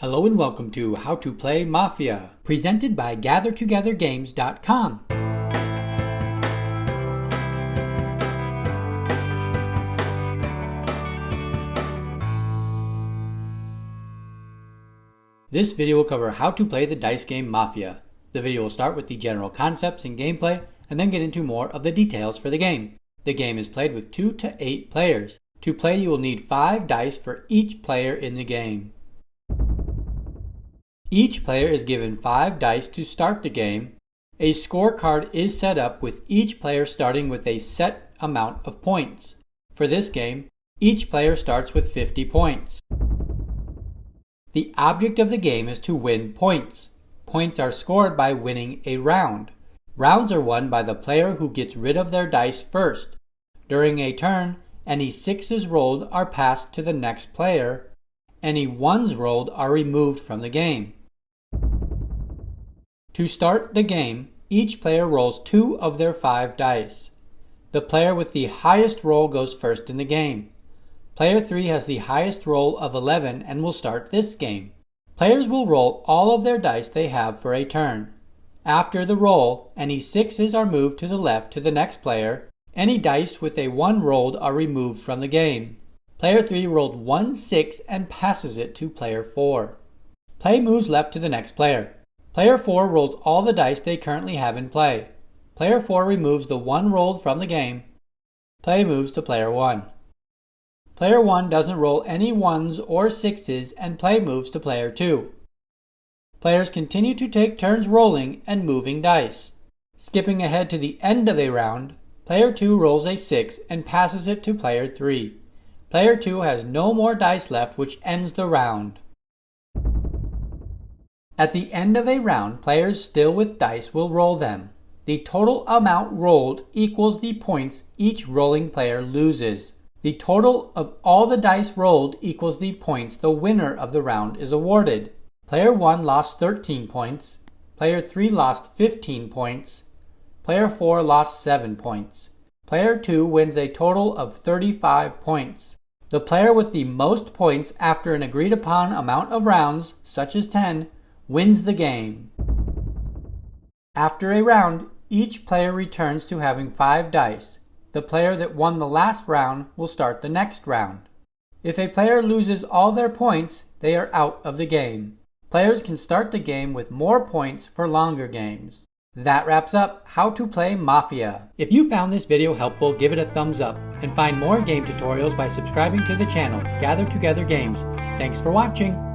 Hello and welcome to How to Play Mafia, presented by GatherTogetherGames.com. This video will cover how to play the dice game Mafia. The video will start with the general concepts and gameplay, and then get into more of the details for the game. The game is played with 2 to 8 players. To play, you will need 5 dice for each player in the game. Each player is given 5 dice to start the game. A scorecard is set up with each player starting with a set amount of points. For this game, each player starts with 50 points. The object of the game is to win points. Points are scored by winning a round. Rounds are won by the player who gets rid of their dice first. During a turn, any 6s rolled are passed to the next player. Any 1s rolled are removed from the game. To start the game, each player rolls 2 of their 5 dice. The player with the highest roll goes first in the game. Player 3 has the highest roll of 11 and will start this game. Players will roll all of their dice they have for a turn. After the roll, any 6s are moved to the left to the next player. Any dice with a 1 rolled are removed from the game. Player 3 rolled 1 6 and passes it to player 4. Play moves left to the next player. Player 4 rolls all the dice they currently have in play. Player 4 removes the 1 rolled from the game. Play moves to player 1. Player 1 doesn't roll any 1s or 6s and play moves to player 2. Players continue to take turns rolling and moving dice. Skipping ahead to the end of a round, player 2 rolls a 6 and passes it to player 3. Player 2 has no more dice left, which ends the round. At the end of a round, players still with dice will roll them. The total amount rolled equals the points each rolling player loses. The total of all the dice rolled equals the points the winner of the round is awarded. Player 1 lost 13 points. Player 3 lost 15 points. Player 4 lost 7 points. Player 2 wins a total of 35 points. The player with the most points after an agreed upon amount of rounds, such as 10, wins the game. After a round, each player returns to having 5 dice. The player that won the last round will start the next round. If a player loses all their points, they are out of the game. Players can start the game with more points for longer games. That wraps up How to Play Mafia. If you found this video helpful, give it a thumbs up and find more game tutorials by subscribing to the channel Gather Together Games. Thanks for watching.